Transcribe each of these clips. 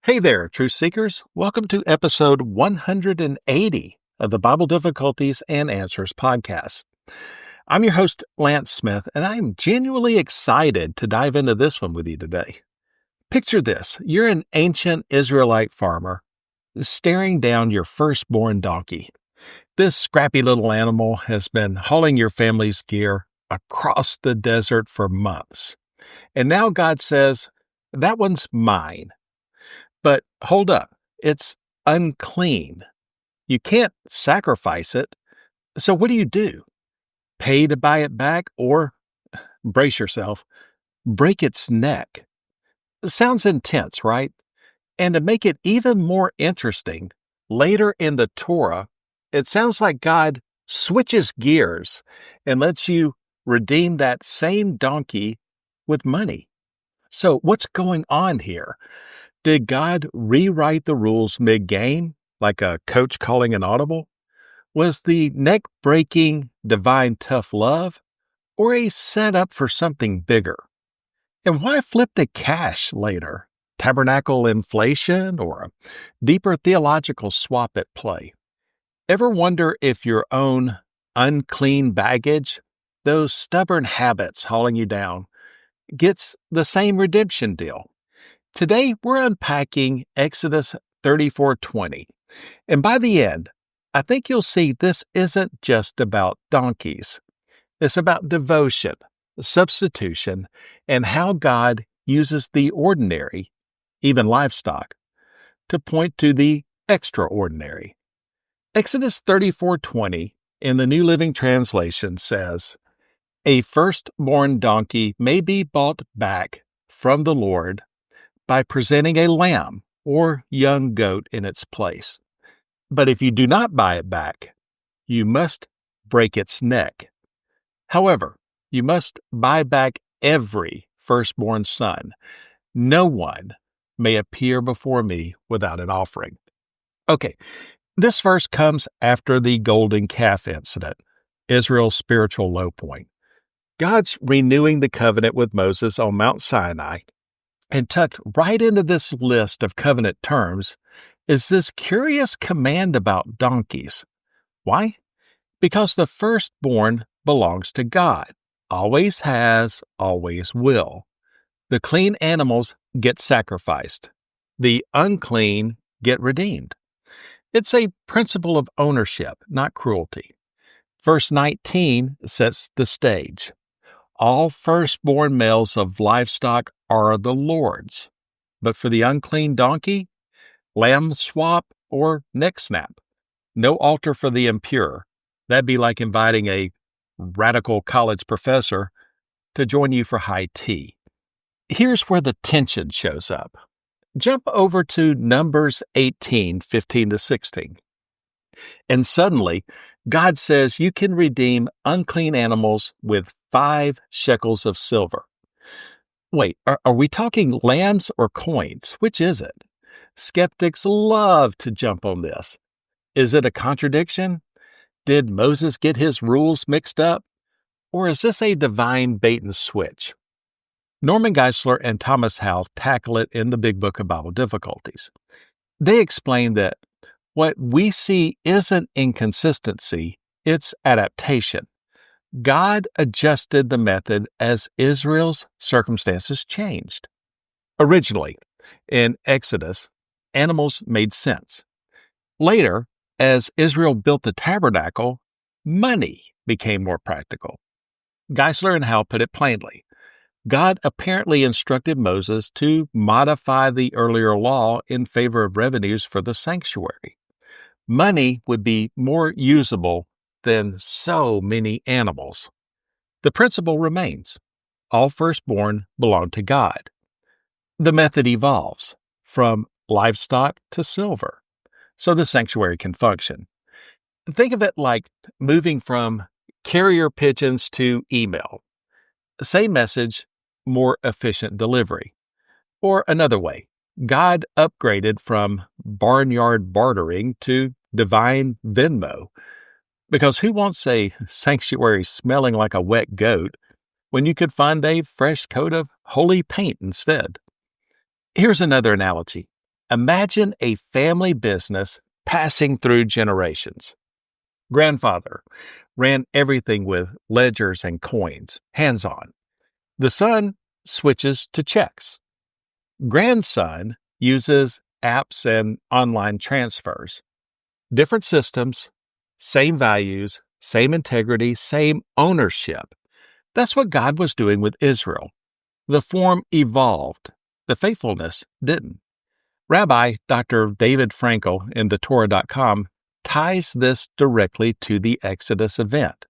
Hey there, truth seekers. Welcome to episode 180 of the Bible Difficulties and Answers podcast. I'm your host, Lance Smith, and I'm genuinely excited to dive into this one with you today. Picture this. You're an ancient Israelite farmer staring down your firstborn donkey. This scrappy little animal has been hauling your family's gear across the desert for months. And now God says, that one's mine. But hold up, it's unclean. You can't sacrifice it. So what do? Pay to buy it back or, brace yourself, break its neck? Sounds intense, right? And to make it even more interesting, later in the Torah, it sounds like God switches gears and lets you redeem that same donkey with money. So what's going on here? Did God rewrite the rules mid-game, like a coach calling an audible? Was the neck-breaking divine tough love, or a setup for something bigger? And why flip to cash later? Tabernacle inflation, or a deeper theological swap at play? Ever wonder if your own unclean baggage, those stubborn habits hauling you down, gets the same redemption deal? Today, we're unpacking Exodus 34:20, and by the end, I think you'll see this isn't just about donkeys. It's about devotion, substitution, and how God uses the ordinary, even livestock, to point to the extraordinary. Exodus 34:20 in the New Living Translation says, "A firstborn donkey may be bought back from the Lord by presenting a lamb or young goat in its place. But if you do not buy it back, you must break its neck. However, you must buy back every firstborn son. No one may appear before me without an offering." Okay, this verse comes after the golden calf incident, Israel's spiritual low point. God's renewing the covenant with Moses on Mount Sinai, and tucked right into this list of covenant terms is this curious command about donkeys. Why? Because the firstborn belongs to God. Always has, always will. The clean animals get sacrificed. The unclean get redeemed. It's a principle of ownership, not cruelty. Verse 19 sets the stage. All firstborn males of livestock are the Lord's. But for the unclean donkey, lamb swap or neck snap. No altar for the impure. That'd be like inviting a radical college professor to join you for high tea. Here's where the tension shows up. Jump over to Numbers 18:15-16. And suddenly, God says you can redeem unclean animals with 5 shekels of silver. Wait, are we talking lambs or coins? Which is it? Skeptics love to jump on this. Is it a contradiction? Did Moses get his rules mixed up? Or is this a divine bait and switch? Norman Geisler and Thomas Howe tackle it in the Big Book of Bible Difficulties. They explain that what we see isn't inconsistency, it's adaptation. God adjusted the method as Israel's circumstances changed. Originally, in Exodus, animals made sense. Later, as Israel built the tabernacle, money became more practical. Geisler and Howe put it plainly. God apparently instructed Moses to modify the earlier law in favor of revenues for the sanctuary. Money would be more usable than so many animals. The principle remains. All firstborn belong to God. The method evolves from livestock to silver, so the sanctuary can function. Think of it like moving from carrier pigeons to email. Same message, more efficient delivery. Or another way, God upgraded from barnyard bartering to divine Venmo. Because who wants a sanctuary smelling like a wet goat when you could find a fresh coat of holy paint instead? Here's another analogy. Imagine a family business passing through generations. Grandfather ran everything with ledgers and coins, hands-on. The son switches to checks. Grandson uses apps and online transfers. Different systems, same values, same integrity, same ownership. That's what God was doing with Israel. The form evolved. The faithfulness didn't. Rabbi Dr. David Frankel in thetorah.com ties this directly to the Exodus event.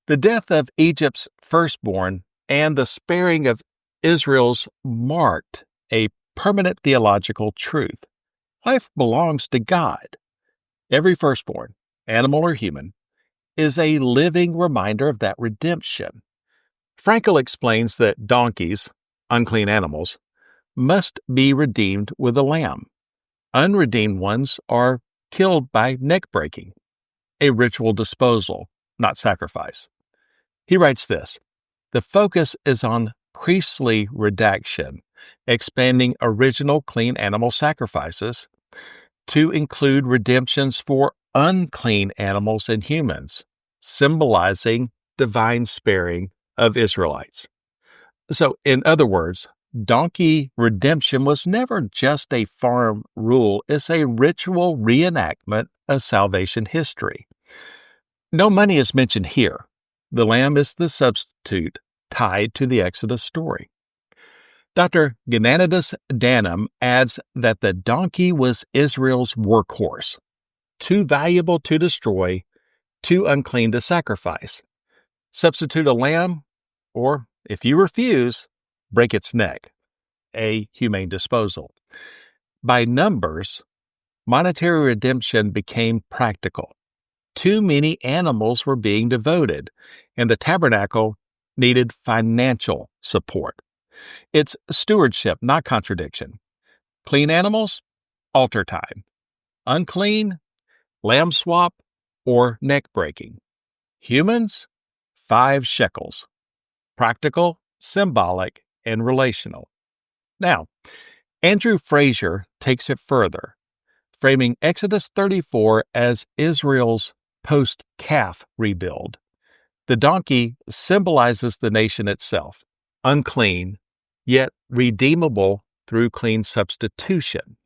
The death of Egypt's firstborn and the sparing of Israel's marked a permanent theological truth. Life belongs to God. Every firstborn, animal or human, is a living reminder of that redemption. Frankel explains that donkeys, unclean animals, must be redeemed with a lamb. Unredeemed ones are killed by neck breaking, a ritual disposal, not sacrifice. He writes this: the focus is on priestly redaction, expanding original clean animal sacrifices to include redemptions for unclean animals and humans, symbolizing divine sparing of Israelites. So, in other words, donkey redemption was never just a farm rule, it's a ritual reenactment of salvation history. No money is mentioned here. The lamb is the substitute tied to the Exodus story. Dr. Gnanidus Danum adds that the donkey was Israel's workhorse, too valuable to destroy, too unclean to sacrifice. Substitute a lamb, or, if you refuse, break its neck, a humane disposal. By numbers, monetary redemption became practical. Too many animals were being devoted, and the tabernacle needed financial support. It's stewardship, not contradiction. Clean animals, altar time. Unclean, lamb swap or neck breaking. Humans, 5 shekels. Practical, symbolic, and relational. Now, Andrew Fraser takes it further, framing Exodus 34 as Israel's post-calf rebuild. The donkey symbolizes the nation itself, unclean, yet redeemable through clean substitution.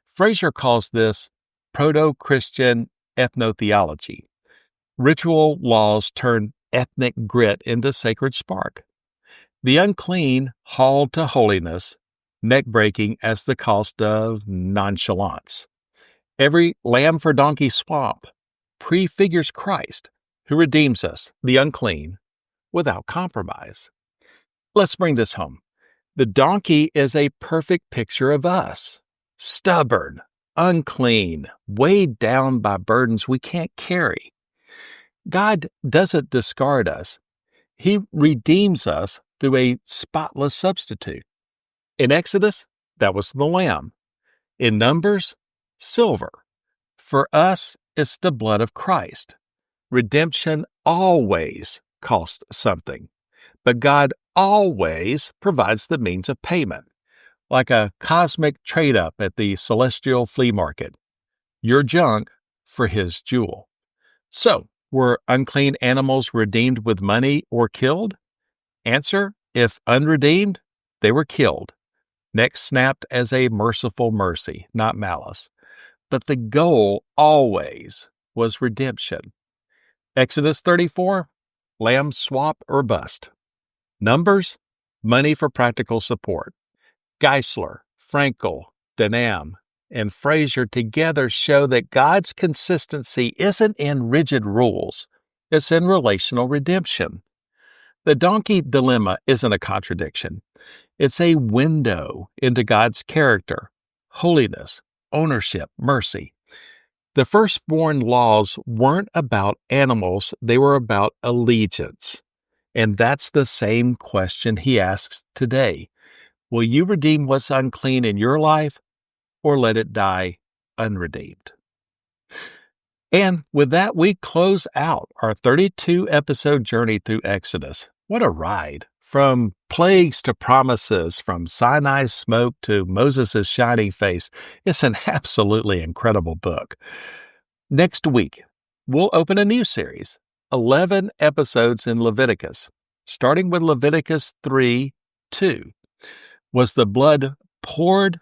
Fraser calls this proto-Christian ethnotheology. Ritual laws turn ethnic grit into sacred spark. The unclean hauled to holiness, neck breaking as the cost of nonchalance. Every lamb for donkey swamp prefigures Christ, who redeems us, the unclean, without compromise. Let's bring this home. The donkey is a perfect picture of us, stubborn, unclean, weighed down by burdens we can't carry. God doesn't discard us. He redeems us through a spotless substitute. In Exodus, that was the lamb. In Numbers, silver. For us, it's the blood of Christ. Redemption always costs something, but God always provides the means of payment, like a cosmic trade-up at the celestial flea market. Your junk for his jewel. So, were unclean animals redeemed with money or killed? Answer, if unredeemed, they were killed. Necks snapped as a merciful mercy, not malice. But the goal always was redemption. Exodus 34, lamb swap or bust. Numbers, money for practical support. Geisler, Frankel, Danam, and Fraser together show that God's consistency isn't in rigid rules, it's in relational redemption. The donkey dilemma isn't a contradiction. It's a window into God's character, holiness, ownership, mercy. The firstborn laws weren't about animals, they were about allegiance. And that's the same question he asks today. Will you redeem what's unclean in your life, or let it die unredeemed? And with that, we close out our 32-episode journey through Exodus. What a ride! From plagues to promises, from Sinai's smoke to Moses' shining face. It's an absolutely incredible book. Next week, we'll open a new series, 11 episodes in Leviticus, starting with Leviticus 3:2. Was the blood poured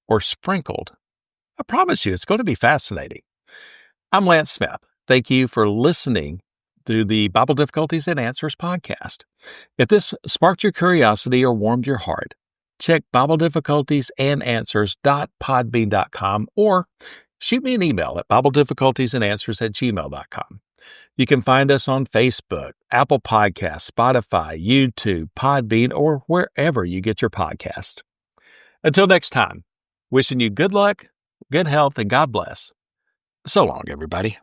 or sprinkled? I promise you, it's going to be fascinating. I'm Lance Smith. Thank you for listening to the Bible Difficulties and Answers podcast. If this sparked your curiosity or warmed your heart, check BibleDifficultiesAndAnswers.podbean.com or shoot me an email at BibleDifficultiesAndAnswers@gmail.com. You can find us on Facebook, Apple Podcasts, Spotify, YouTube, Podbean, or wherever you get your podcast. Until next time, wishing you good luck, good health, and God bless. So long, everybody.